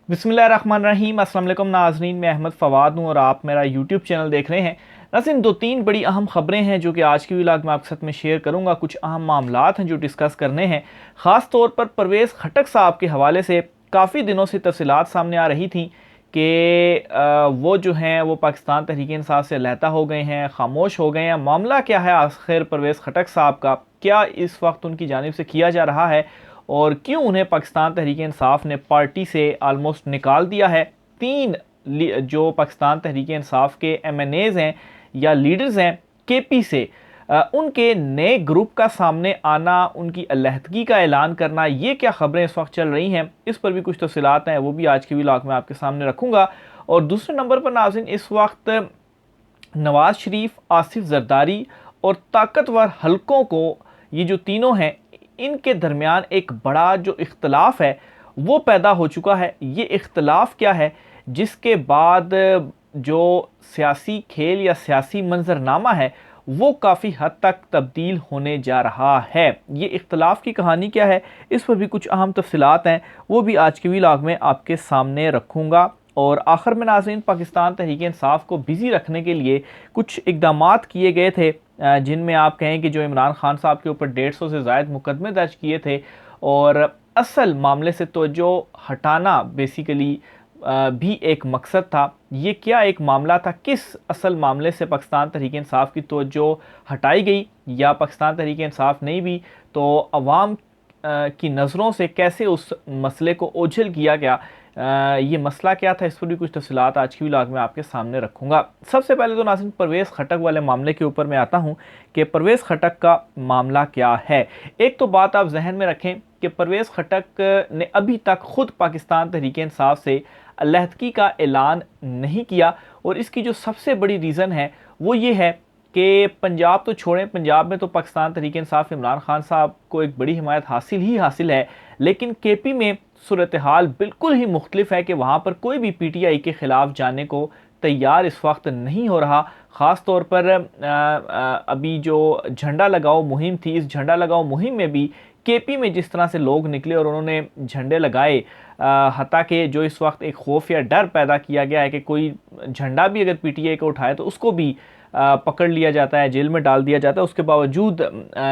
बिस्मिल्लाहिर्रहमानिर्रहीम। अस्सलाम वालेकुम नाज़रीन, मैं अहमद फ़वाद हूँ और आप मेरा यूट्यूब चैनल देख रहे हैं। नाज़रीन, दो तीन बड़ी अहम ख़बरें हैं जो कि आज की व्लॉग में आपके साथ में शेयर करूँगा। कुछ अहम मामलात हैं जो डिस्कस करने हैं। ख़ास तौर पर परवेज़ खटक साहब के हवाले से काफ़ी दिनों से तफ़सीलात सामने आ रही थी कि वो जो हैं वो पाकिस्तान तहरीक इंसाफ से अलहदा हो गए हैं, ख़ामोश हो गए हैं। मामला क्या है आखिर परवेज़ खटक साहब का, क्या इस वक्त उनकी जानिब से किया जा रहा है और क्यों उन्हें पाकिस्तान तहरीक इंसाफ ने पार्टी से आलमोस्ट निकाल दिया है। तीन जो पाकिस्तान तहरीक इंसाफ के MNAs हैं या लीडर्स हैं KP से, उनके नए ग्रुप का सामने आना, उनकी अलहदगी का ऐलान करना, ये क्या खबरें इस वक्त चल रही हैं, इस पर भी कुछ तफसीलात हैं, वो भी आज की व्लॉग में आपके सामने रखूँगा। और दूसरे नंबर पर नाज़रीन, इस वक्त नवाज शरीफ, आसिफ जरदारी और ताकतवर हलकों को, ये जो तीनों हैं, इनके दरमियान एक बड़ा जो इख्तलाफ है वो पैदा हो चुका है। ये इख्तलाफ क्या है जिसके बाद जो सियासी खेल या सियासी मंजरनामा है वो काफ़ी हद तक तब्दील होने जा रहा है। ये इख्तलाफ की कहानी क्या है, इस पर भी कुछ अहम तफसीलात हैं, वो भी आज के व्लॉग में आपके सामने रखूँगा। और आखिर में नाज़रीन, पाकिस्तान तहरीक इंसाफ को बिज़ी रखने के लिए कुछ इक़दामात किए गए थे, जिनमें आप कहें कि जो इमरान खान साहब के ऊपर 150 से ज़ायद मुकदमे दर्ज किए थे और असल मामले से तवज्जो हटाना बेसिकली भी एक मकसद था। ये क्या एक मामला था, किस असल मामले से पाकिस्तान तहरीक इंसाफ की तवज्जो हटाई गई, या पाकिस्तान तहरीक इंसाफ नहीं भी तो अवाम की नज़रों से कैसे उस मसले को ओझल किया गया, ये मसला क्या था, इस पर भी कुछ तफसीलात आज की व्लॉग में आपके सामने रखूँगा। सबसे पहले तो नाज़रीन, परवेज़ खटक वाले मामले के ऊपर मैं आता हूँ कि परवेज़ खटक का मामला क्या है। एक तो बात आप जहन में रखें कि परवेज़ खटक ने अभी तक खुद पाकिस्तान तहरीक इंसाफ से अलहदगी का ऐलान नहीं किया, और इसकी जो सबसे बड़ी रीज़न है वो ये है कि पंजाब तो छोड़ें, पंजाब में तो पाकिस्तान तहरीक इंसाफ इमरान खान साहब को एक बड़ी हिमायत हासिल है, लेकिन KP में सूरत हाल बिल्कुल ही मुख्तलिफ है कि वहाँ पर कोई भी PTI के ख़िलाफ़ जाने को तैयार इस वक्त नहीं हो रहा। ख़ास तौर पर अभी जो झंडा लगाओ मुहिम थी, इस झंडा लगाओ मुहिम में भी KP में जिस तरह से लोग निकले और उन्होंने झंडे लगाए, हत्ता कि जो इस वक्त एक खौफ या डर पैदा किया गया है कि कोई झंडा भी अगर PTI का उठाए तो उसको भी पकड़ लिया जाता है, जेल में डाल दिया जाता है। उसके बावजूद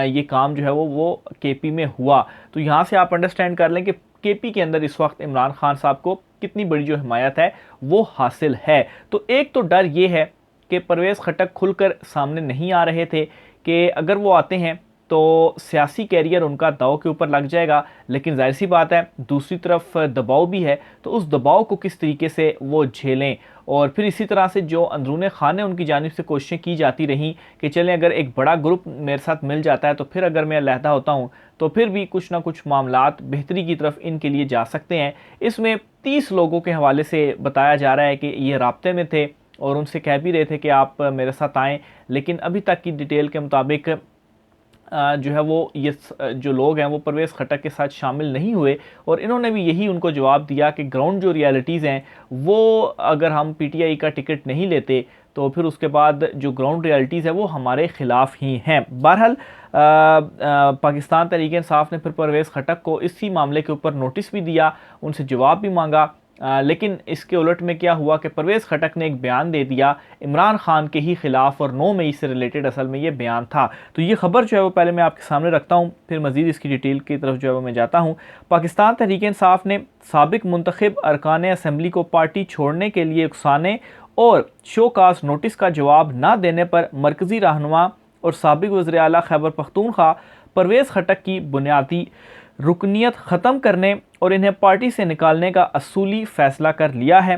ये काम जो है वो KP में हुआ। तो यहाँ से आप अंडरस्टैंड कर लें कि KP के अंदर इस वक्त इमरान खान साहब को कितनी बड़ी जो हिमायत है वो हासिल है। तो एक तो डर ये है कि परवेज़ खटक खुलकर सामने नहीं आ रहे थे कि अगर वो आते हैं तो सियासी कैरियर उनका दांव के ऊपर लग जाएगा, लेकिन जाहिर सी बात है दूसरी तरफ दबाव भी है, तो उस दबाव को किस तरीके से वो झेलें। और फिर इसी तरह से जो अंदरूने खाने उनकी जानिब से कोशिशें की जाती रहीं कि चलें अगर एक बड़ा ग्रुप मेरे साथ मिल जाता है तो फिर अगर मैं अलहदा होता हूँ तो फिर भी कुछ ना कुछ मामलात बेहतरी की तरफ इनके लिए जा सकते हैं। इसमें 30 लोगों के हवाले से बताया जा रहा है कि ये राब्ते में थे और उनसे कह भी रहे थे कि आप मेरे साथ आएँ, लेकिन अभी तक की डिटेल के मुताबिक जो है वो ये जो लोग हैं वो परवेज़ खटक के साथ शामिल नहीं हुए, और इन्होंने भी यही उनको जवाब दिया कि ग्राउंड जो रियलिटीज़ हैं वो अगर हम PTI का टिकट नहीं लेते तो फिर उसके बाद जो ग्राउंड रियलिटीज़ है वो हमारे ख़िलाफ़ ही हैं। बहरहाल पाकिस्तान तहरीक इंसाफ ने फिर परवेज़ खटक को इसी मामले के ऊपर नोटिस भी दिया, उनसे जवाब भी मांगा, लेकिन इसके उलट में क्या हुआ कि परवेज़ खटक ने एक बयान दे दिया इमरान खान के ही ख़िलाफ़, और 9 मई से रिलेटेड असल में ये बयान था। तो ये खबर जो है वो पहले मैं आपके सामने रखता हूँ, फिर मज़ीद इसकी डिटेल की तरफ जो है वो मैं जाता हूँ। पाकिस्तान तहरीक इंसाफ ने साबिक मुंतखब अरकान असम्बली को पार्टी छोड़ने के लिए उकसाने और शोकास नोटिस का जवाब न देने पर मरकज़ी रहनुमा और साबिक वज़ीर आला खैबर पख्तूनख्वा परवेज़ खटक की बुनियादी रुकनीत ख़त्म करने और इन्हें पार्टी से निकालने का असूली फ़ैसला कर लिया है।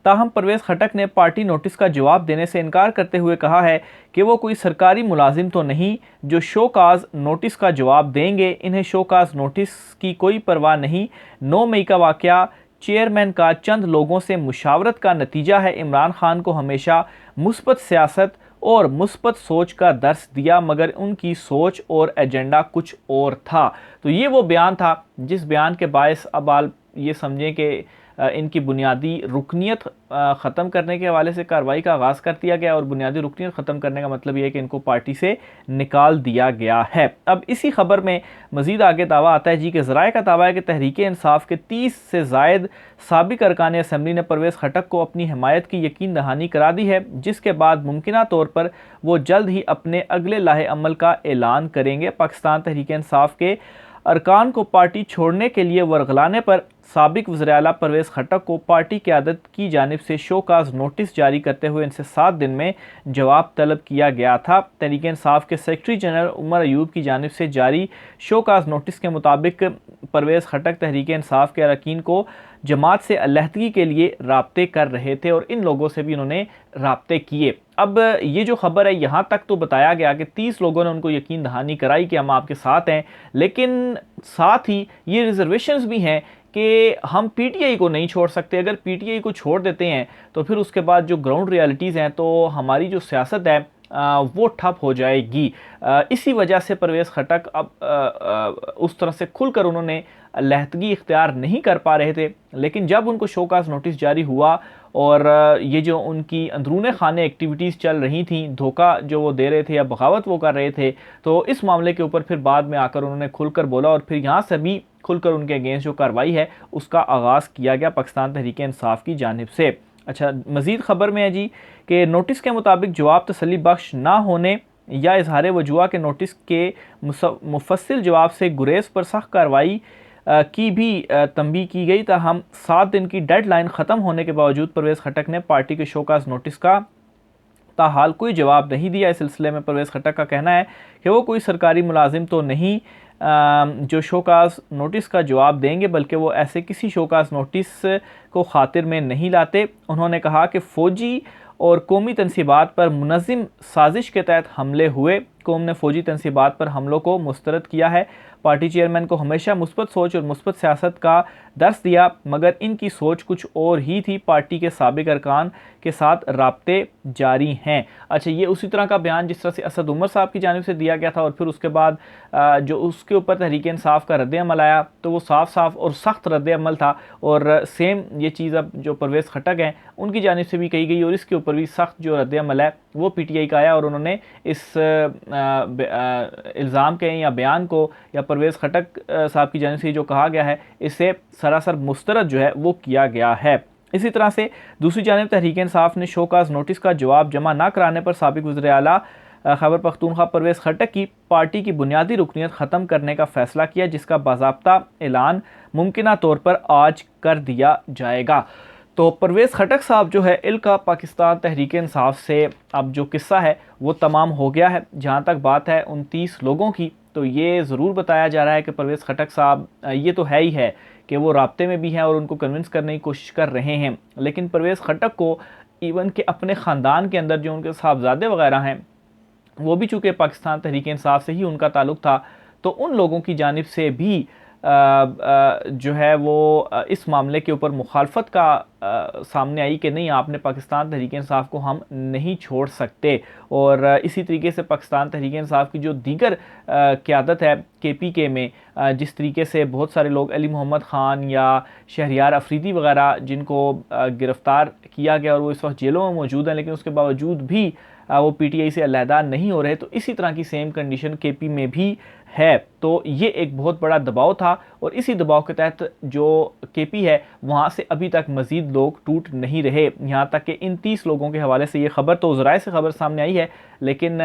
ताहम परवेज़ खटक ने पार्टी नोटिस का जवाब देने से इनकार करते हुए कहा है कि वो कोई सरकारी मुलाजिम तो नहीं जो शोकाज नोटिस का जवाब देंगे, इन्हें शोकाज नोटिस की कोई परवाह नहीं। 9 मई का वाक़या चेयरमैन का चंद लोगों से मुशावरत का नतीजा है। इमरान खान को हमेशा मुस्बत सियासत और मुस्बत सोच का दर्स दिया, मगर उनकी सोच और एजेंडा कुछ और था। तो ये वो बयान था जिस बयान के बायस अब ये समझें कि इनकी बुनियादी रुकनीत ख़त्म करने के हवाले से कार्रवाई का आगाज़ कर दिया गया, और बुनियादी रुकनीत ख़त्म करने का मतलब ये है कि इनको पार्टी से निकाल दिया गया है। अब इसी खबर में मज़ीद आगे दावा आता है जी कि ज़राए का दावा है कि तहरीक इंसाफ के 30 से ज़ायद साबिक अरकान असम्बली ने परवेज़ खटक को अपनी हिमायत की यकीन दहानी करा दी है, जिसके बाद मुमकिना तौर पर वो जल्द ही अपने अगले लाहे अमल का ऐलान करेंगे। पाकिस्तान तहरीक इंसाफ के अरकान को पार्टी छोड़ने के लिए वर्गलाने पर साबिक वज़ीर-ए-आला परवेज़ खटक को पार्टी क़यादत की जानिब से शोकाज़ नोटिस जारी करते हुए इनसे 7 दिन में जवाब तलब किया गया था। तहरीक इंसाफ के सेक्रेटरी जनरल उमर अयूब की जानिब से जारी शोकाज़ नोटिस के मुताबिक परवेज़ खटक तहरीक इंसाफ के अरकान को जमात से अलहदगी के लिए राब्ते कर रहे थे, और इन लोगों से भी उन्होंने राब्ते किए। अब ये जो खबर है, यहाँ तक तो बताया गया कि 30 लोगों ने उनको यकीन दहानी कराई कि हम आपके साथ हैं, लेकिन साथ ही ये रिजर्वेशंस भी हैं कि हम पीटीआई को नहीं छोड़ सकते। अगर पीटीआई को छोड़ देते हैं तो फिर उसके बाद जो ग्राउंड रियलिटीज़ हैं, तो हमारी जो सियासत है वो ठप हो जाएगी। इसी वजह से परवेज़ खटक अब उस तरह से खुलकर उन्होंने अलहदगी इख्तियार नहीं कर पा रहे थे, लेकिन जब उनको शोकाज़ नोटिस जारी हुआ और ये जो उनकी अंदरूने खाने एक्टिविटीज़ चल रही थी, धोखा जो वो दे रहे थे या बगावत वो कर रहे थे, तो इस मामले के ऊपर फिर बाद में आकर उन्होंने खुलकर बोला, और फिर यहाँ से भी खुलकर उनके अगेंस्ट जो कार्रवाई है उसका आगाज़ किया गया पाकिस्तान तहरीक इंसाफ की जानिब से। अच्छा, मज़ीद खबर में है जी कि नोटिस के मुताबिक जवाब तसल्ली बख्श ना होने या इजहार वजूहा के नोटिस के मुफस्सिल जवाब से गुरेज पर सख्त कार्रवाई की भी तंबीह की गई। ताहम 7 दिन की डेडलाइन ख़त्म होने के बावजूद परवेज़ खटक ने पार्टी के शोकाज़ नोटिस का ताहाल कोई जवाब नहीं दिया। इस सिलसिले में परवेज़ खटक का कहना है कि वो कोई सरकारी मुलाजिम तो नहीं जो शोकाज़ नोटिस का जवाब देंगे, बल्कि वो ऐसे किसी शोकाज़ नोटिस को खातिर में नहीं लाते। उन्होंने कहा कि फ़ौजी और कौमी तनसीबात पर मुनज़्ज़म साजिश के तहत हमले हुए। कौम ने फ़ौजी तनसीबात पर हमलों को मुस्तरद किया है। पार्टी चेयरमैन को हमेशा मुस्बत सोच और मुस्बत सियासत का दर्स दिया, मगर इनकी सोच कुछ और ही थी। पार्टी के साबिक अरकान के साथ राब्ते जारी हैं। अच्छा, ये उसी तरह का बयान जिस तरह से असद उमर साहब की जानिब से दिया गया था, और फिर उसके बाद जो उसके ऊपर तहरीक इंसाफ का रद्द-ए-अमल आया, तो वो साफ साफ और सख्त रद्द-ए-अमल था, और सेम ये चीज़ अब जो परवेज़ खटक हैं उनकी जानिब से भी कही गई, और इसके ऊपर भी सख्त जो रद्द-ए-अमल है वो पीटीआई का आया, और उन्होंने इस इल्ज़ाम के या बयान को या परवेज़ खटक साहब की जानिब से जो कहा गया है, इससे सरासर मुस्तरद जो है वो किया गया है। इसी तरह से दूसरी जानिब तहरीक इंसाफ ने शोकाज़ नोटिस का जवाब जमा न कराने पर साबिक वज़ीर-ए-आला खैबर पख्तूनख्वा परवेज़ खटक की पार्टी की बुनियादी रुकनीत ख़त्म करने का फ़ैसला किया, जिसका बाज़ाब्ता ऐलान मुमकिना तौर पर आज कर दिया जाएगा। तो परवेज़ खटक साहब जो है, इनका पाकिस्तान तहरीक इंसाफ से अब जो किस्सा है वो तमाम हो गया है। जहाँ तक बात है 29 लोगों की, तो ये ज़रूर बताया जा रहा है कि परवेज़ खटक साहब ये तो है ही है कि वो राब्ते में भी हैं और उनको कन्विंस करने की कोशिश कर रहे हैं, लेकिन परवेज़ खटक को इवन के अपने ख़ानदान के अंदर जो उनके साहबजादे वगैरह हैं, वो भी चूँकि पाकिस्तान तहरीक इंसाफ से ही उनका ताल्लुक़ था, तो उन लोगों की जानिब से भी जो है वो इस मामले के ऊपर मुखालफत का सामने आई कि नहीं, आपने पाकिस्तान तहरीक इंसाफ को हम नहीं छोड़ सकते। और इसी तरीके से पाकिस्तान तहरीक इंसाफ की जो दीगर क़यादत है KPK में, जिस तरीके से बहुत सारे लोग अली मोहम्मद ख़ान या शहरियार अफरीदी वगैरह जिनको गिरफ़्तार किया गया और वो इस वक्त जेलों में मौजूद हैं, लेकिन उसके बावजूद भी वो PTI से अलहदा नहीं हो रहे, तो इसी तरह की सेम कंडीशन KP में भी है। तो ये एक बहुत बड़ा दबाव था, और इसी दबाव के तहत जो KP है वहाँ से अभी तक मज़ीद लोग टूट नहीं रहे। यहाँ तक कि इन 30 लोगों के हवाले से ये खबर तो ज़राए से खबर सामने आई है, लेकिन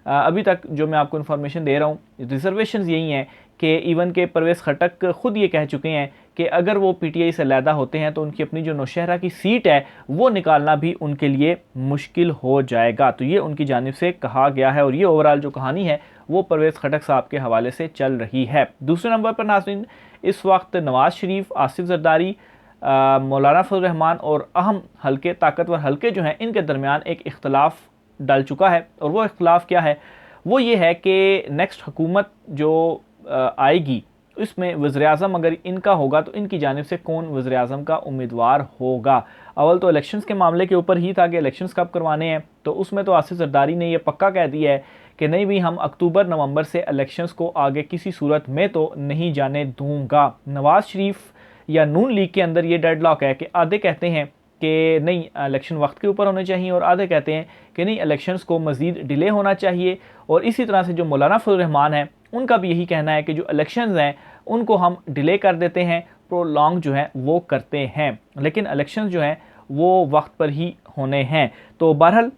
अभी तक जो मैं आपको इन्फॉर्मेशन दे रहा हूँ, रिजर्वेशंस यही हैं कि इवन के परवेज़ खटक ख़ुद ये कह चुके हैं कि अगर वो PTI से अलहदा होते हैं तो उनकी अपनी जो नौशहरा की सीट है वो निकालना भी उनके लिए मुश्किल हो जाएगा। तो ये उनकी जानिब से कहा गया है, और ये ओवरऑल जो कहानी है वो परवेज़ खटक साहब के हवाले से चल रही है। दूसरे नंबर पर नाज़रीन, इस वक्त नवाज़ शरीफ, आसिफ ज़रदारी, मौलाना फजल रहमान और अहम हल्के, ताकतवर हल्के जो हैं, इनके दरमियान एक इख्तलाफ डल चुका है। और वो इख्तलाफ क्या है? वो ये है कि नेक्स्ट हुकूमत जो आएगी इसमें वज़ीर-ए-आज़म अगर इनका होगा तो इनकी जानिब से कौन वज़ीर-ए-आज़म का उम्मीदवार होगा। अव्वल तो इलेक्शंस के मामले के ऊपर ही था कि इलेक्शंस कब करवाने हैं, तो उसमें तो आसिफ ज़रदारी ने यह पक्का कह दिया है कि नहीं भी, हम अक्टूबर-नवंबर से इलेक्शंस को आगे किसी सूरत में तो नहीं जाने दूंगा। नवाज़ शरीफ या नून लीग के अंदर ये डेडलॉक है कि आधे कहते हैं कि नहीं इलेक्शन वक्त के ऊपर होने चाहिए और आधे कहते हैं कि नहीं इलेक्शंस को मज़ीद डिले होना चाहिए। और इसी तरह से जो मौलाना फजल रहमान है उनका भी यही कहना है कि जो इलेक्शंस हैं उनको हम डिले कर देते हैं, प्रोलॉन्ग जो है वो करते हैं, लेकिन इलेक्शंस जो हैं वो वक्त पर ही होने हैं। तो बहरहाल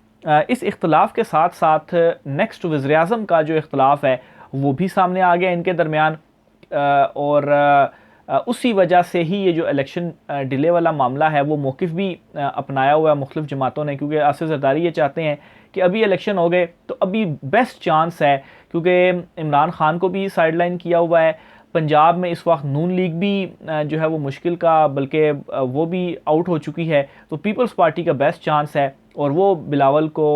इस इख्तलाफ के साथ साथ नेक्स्ट वज़ीर-ए-आज़म का जो इख्तलाफ है वो भी सामने आ गया इनके दरमियान, और उसी वजह से ही ये जो इलेक्शन डिले वाला मामला है वो मौक़िफ़ भी अपनाया हुआ है मुख्तलिफ़ जमातों ने, क्योंकि आसिफ ज़रदारी ये चाहते हैं कि अभी इलेक्शन हो गए तो अभी बेस्ट चांस है, क्योंकि इमरान खान को भी साइडलाइन किया हुआ है। पंजाब में इस वक्त नून लीग भी जो है वो मुश्किल का, बल्कि वो भी आउट हो चुकी है, तो पीपल्स पार्टी का बेस्ट चांस है और वो बिलावल को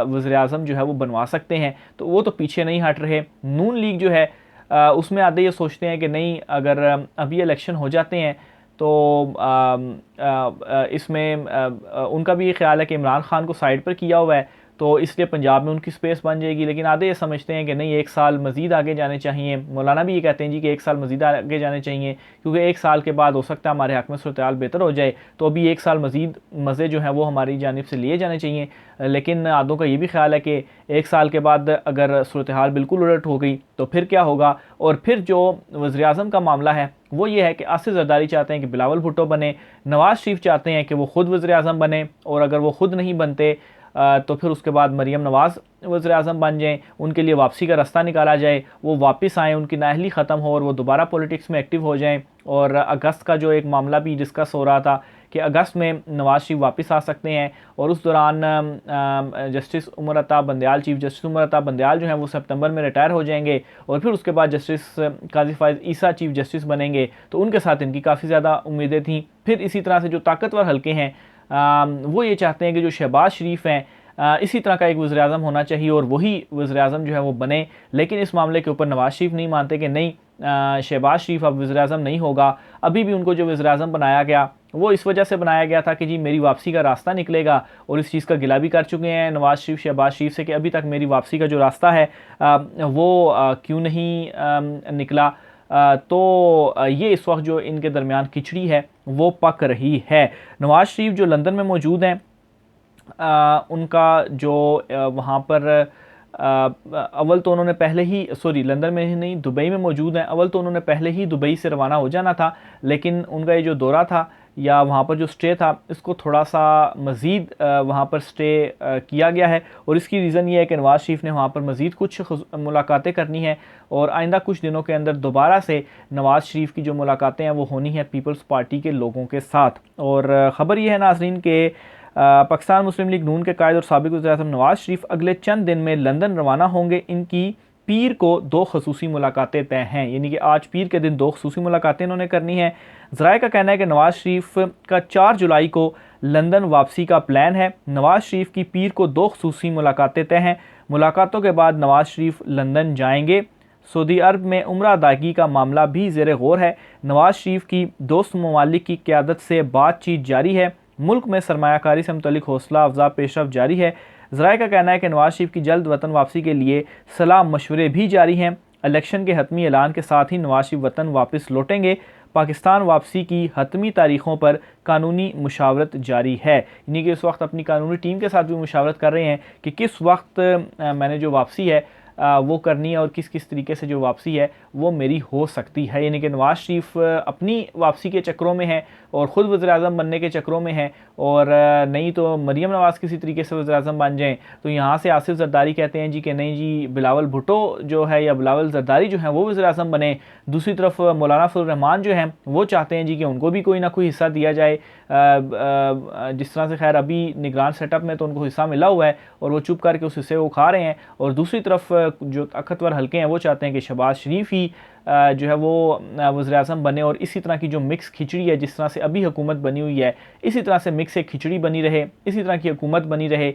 वज़ीर-ए-आज़म जो है वो बनवा सकते हैं, तो वो तो पीछे नहीं हट रहे। नून लीग जो है उसमें आधे ये सोचते हैं कि नहीं अगर अभी इलेक्शन हो जाते हैं तो इसमें उनका भी ये ख्याल है कि इमरान खान को साइड पर किया हुआ है तो इसलिए पंजाब में उनकी स्पेस बन जाएगी, लेकिन आधे ये समझते हैं कि नहीं 1 साल मज़ीद आगे जाने चाहिए। मौलाना भी ये कहते हैं जी कि 1 साल मज़ीद आगे जाने चाहिए, क्योंकि 1 साल के बाद हो सकता है हमारे हक़ में सूरत-ए-हाल बेहतर हो जाए, तो अभी 1 साल मज़ीद मज़े जो हैं वो हमारी जानिब से लिए जाने चाहिए। लेकिन आधों का ये भी ख्याल है कि 1 साल के बाद अगर सूरत-ए-हाल बिल्कुल उलट हो गई तो फिर क्या होगा। और फिर जो वज़ीर-ए-आज़म का मामला है वो ये है कि आसिफ ज़रदारी चाहते हैं कि बिलावल भुट्टो बने, नवाज़ शरीफ चाहते हैं कि वो ख़ुद वज़ीर-ए-आज़म बने, और अगर वो ख़ुद नहीं बनते तो फिर उसके बाद मरियम नवाज़ वज़ीर-ए-आज़म बन जाएँ, उनके लिए वापसी का रास्ता निकाला जाए, वो वापस आएँ, उनकी नाअहली ख़त्म हो और वो दोबारा पॉलिटिक्स में एक्टिव हो जाएँ। और अगस्त का जो एक मामला भी डिस्कस हो रहा था कि अगस्त में नवाज़ शरीफ वापस आ सकते हैं, और उस दौरान justice Umar Ata Bandial, chief justice Umar Ata Bandial जो हैं वो सितंबर में रिटायर हो जाएंगे, और फिर उसके बाद जस्टिस काज़ी फ़ाइज़ ईसा चीफ जस्टिस बनेंगे, तो उनके साथ इनकी काफ़ी ज़्यादा उम्मीदें थीं। फिर इसी तरह से जो ताकतवर हल्के हैं वो ये चाहते हैं कि जो शहबाज शरीफ हैं इसी तरह का एक वज़ीर-ए-आज़म होना चाहिए और वही वज़ीर-ए-आज़म जो है वो बने, लेकिन इस मामले के ऊपर नवाज़ शरीफ नहीं मानते कि नहीं शहबाज शरीफ अब वज़ीर-ए-आज़म नहीं होगा। अभी भी उनको जो वज़ीर-ए-आज़म बनाया गया वो इस वजह से बनाया गया था कि जी मेरी वापसी का रास्ता निकलेगा, और इस चीज़ का गिला भी कर चुके हैं नवाज़ शरीफ शहबाज शरीफ से कि अभी तक मेरी वापसी का जो रास्ता है वो क्यों नहीं निकला। तो ये इस वक्त जो इनके दरमियान खिचड़ी है वो पक रही है। नवाज़ शरीफ जो लंदन में मौजूद हैं उनका जो वहाँ पर अव्वल तो उन्होंने पहले ही लंदन में ही नहीं दुबई में मौजूद हैं। अव्वल तो उन्होंने पहले ही दुबई से रवाना हो जाना था, लेकिन उनका ये जो दौरा था या वहाँ पर जो स्टे था इसको थोड़ा सा मज़ीद वहाँ पर स्टे किया गया है, और इसकी रीज़न ये है कि नवाज़ शरीफ ने वहाँ पर मज़ीद कुछ मुलाकातें करनी है, और आइंदा कुछ दिनों के अंदर दोबारा से नवाज़ शरीफ की जो मुलाकातें हैं वो होनी है पीपल्स पार्टी के लोगों के साथ। और ख़बर ये है नाज़रीन के पाकिस्तान मुस्लिम लीग नून के कायद और साबिक़ वज़ीर-ए-आज़म नवाज़ शरीफ अगले चंद दिन में लंदन रवाना होंगे। इनकी पीर को 2 ख़ुसूसी मुलाकातें तय हैं, यानी कि आज पीर के दिन 2 ख़ुसूसी मुलाकातें इन्होंने करनी है। ज़राए का कहना है कि नवाज़ शरीफ का 4 जुलाई को लंदन वापसी का प्लान है। नवाज़ शरीफ की पीर को 2 ख़ुसूसी मुलाकातें तय हैं। मुलाकातों के बाद नवाज़ शरीफ लंदन जाएंगे। सऊदी अरब में उम्रा अदायगी का मामला भी ज़ेर गौर है। नवाज़ शरीफ की दोस्त ममालिक की क़यादत से बातचीत जारी है। मुल्क में सरमायाकारी से मुतल्लिक़ हौसला अफजा पेशरफ़ जारी है। ज़राए का कहना है कि नवाज़ शरीफ की जल्द वतन वापसी के लिए सलाह मशवरे भी जारी हैं। इलेक्शन के हतमी ऐलान के साथ ही नवाज़ शरीफ वतन वापस लौटेंगे। पाकिस्तान वापसी की हतमी तारीख़ों पर कानूनी मुशावरत जारी है, यानी कि इस वक्त अपनी कानूनी टीम के साथ भी मुशावरत कर रहे हैं कि किस वक्त मैंने जो वापसी है वो करनी है और किस किस तरीके से जो वापसी है वो मेरी हो सकती है। यानी कि नवाज़ शरीफ अपनी वापसी के चक्रों में है और ख़ुद वज़ीर-ए-आज़म बनने के चक्रों में है, और नहीं तो मरियम नवाज़ किसी तरीके से वज़ीर-ए-आज़म बन जाएँ। तो यहाँ से आसिफ ज़रदारी कहते हैं जी कि नहीं जी बिलावल भुट्टो जो है या बिलावल ज़रदारी जो है वो वज़ीर-ए-आज़म बने। दूसरी तरफ मौलाना फजल रहमान जो हैं वो चाहते हैं जी कि उनको भी कोई ना कोई हिस्सा दिया जाए। जिस तरह से खैर अभी निगरान सेटअप में तो उनको हिस्सा मिला हुआ है और वो चुप करके उस हिस्से को खा रहे हैं, और दूसरी तरफ जो ताकतवर हल्के हैं वो चाहते हैं कि शहबाज शरीफ ही जो है वो वज़ीर-ए-आज़म बने, और इसी तरह की जो मिक्स खिचड़ी है जिस तरह से अभी हुकूमत बनी हुई है इसी तरह से मिक्स एक खिचड़ी बनी रहे, इसी तरह की हुकूमत बनी रहे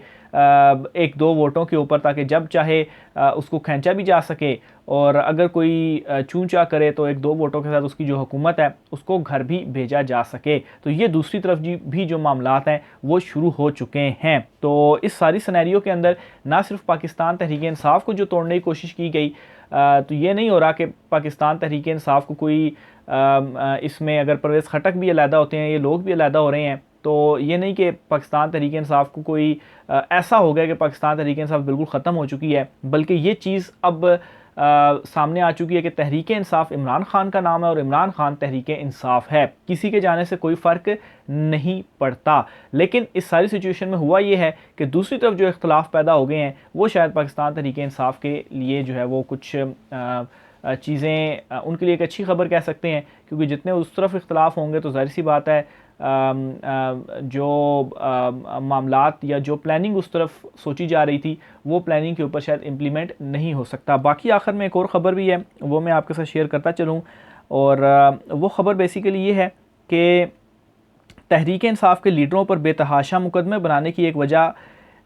1-2 वोटों के ऊपर, ताकि जब चाहे उसको खींचा भी जा सके, और अगर कोई चूं-चा करे तो 1-2 वोटों के साथ उसकी जो हुकूमत है उसको घर भी भेजा जा सके। तो ये दूसरी तरफ भी जो मामलात हैं वो शुरू हो चुके हैं। तो इस सारी सिनेरियो के अंदर ना सिर्फ पाकिस्तान तहरीक इंसाफ को जो तोड़ने की कोशिश की गई तो ये नहीं हो रहा कि पाकिस्तान तहरीक इंसाफ को कोई इसमें अगर परवेज़ खटक भी अलहदा होते हैं, ये लोग भी अलहदा हो रहे हैं, तो ये नहीं कि पाकिस्तान तहरीक इंसाफ को कोई ऐसा हो गया कि पाकिस्तान तहरीक इंसाफ बिल्कुल ख़त्म हो चुकी है, बल्कि ये चीज़ अब सामने आ चुकी है कि तहरीक इंसाफ इमरान खान का नाम है और इमरान खान तहरीक इंसाफ है, किसी के जाने से कोई फ़र्क नहीं पड़ता। लेकिन इस सारी सिचुएशन में हुआ ये है कि दूसरी तरफ जो इख्तलाफ पैदा हो गए हैं वो शायद पाकिस्तान तहरीक इंसाफ के लिए जो है वो कुछ चीज़ें उनके लिए एक अच्छी खबर कह सकते हैं, क्योंकि जितने उस तरफ इख्तलाफ होंगे तो ज़ाहिर सी बात है जो मामलात या जो प्लानिंग उस तरफ सोची जा रही थी वो प्लानिंग के ऊपर शायद इम्प्लीमेंट नहीं हो सकता। बाकी आखिर में एक और ख़बर भी है, वो मैं आपके साथ शेयर करता चलूँ, और वो ख़बर बेसिकली ये है कि तहरीक इंसाफ के लीडरों पर बेतहाशा मुकदमे बनाने की एक वजह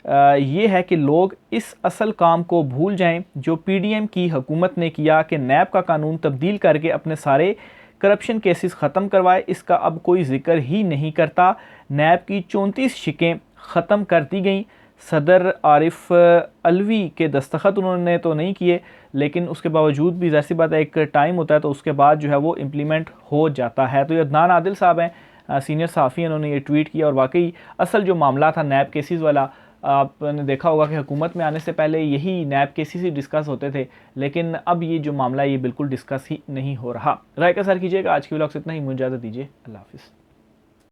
ये है कि लोग इस असल काम को भूल जाएं जो पीडीएम की हुकूमत ने किया कि नैब का कानून तब्दील करके अपने सारे करप्शन केसेस ख़त्म करवाए। इसका अब कोई जिक्र ही नहीं करता। नैब की 34 शिकें ख़त्म कर दी गई। सदर आरिफ अलवी के दस्तखत उन्होंने तो नहीं किए, लेकिन उसके बावजूद भी ज़ाहिर सी बात है एक टाइम होता है तो उसके बाद जो है वो इम्प्लीमेंट हो जाता है। तो ये अदनान आदिल साहब हैं, सीनियर सहाफ़ी, उन्होंने ये ट्वीट किया, और वाकई असल जो मामला था नैब केसेस वाला, आपने देखा होगा कि हुकूमत में आने से पहले यही नैब केसेस ही डिस्कस होते थे, लेकिन अब ये जो मामला है ये बिल्कुल डिस्कस ही नहीं हो रहा। राय का सर कीजिएगा। आज की व्लॉग से इतना ही, मुझे इजाज़त दीजिए। अल्लाह हाफ़िज़।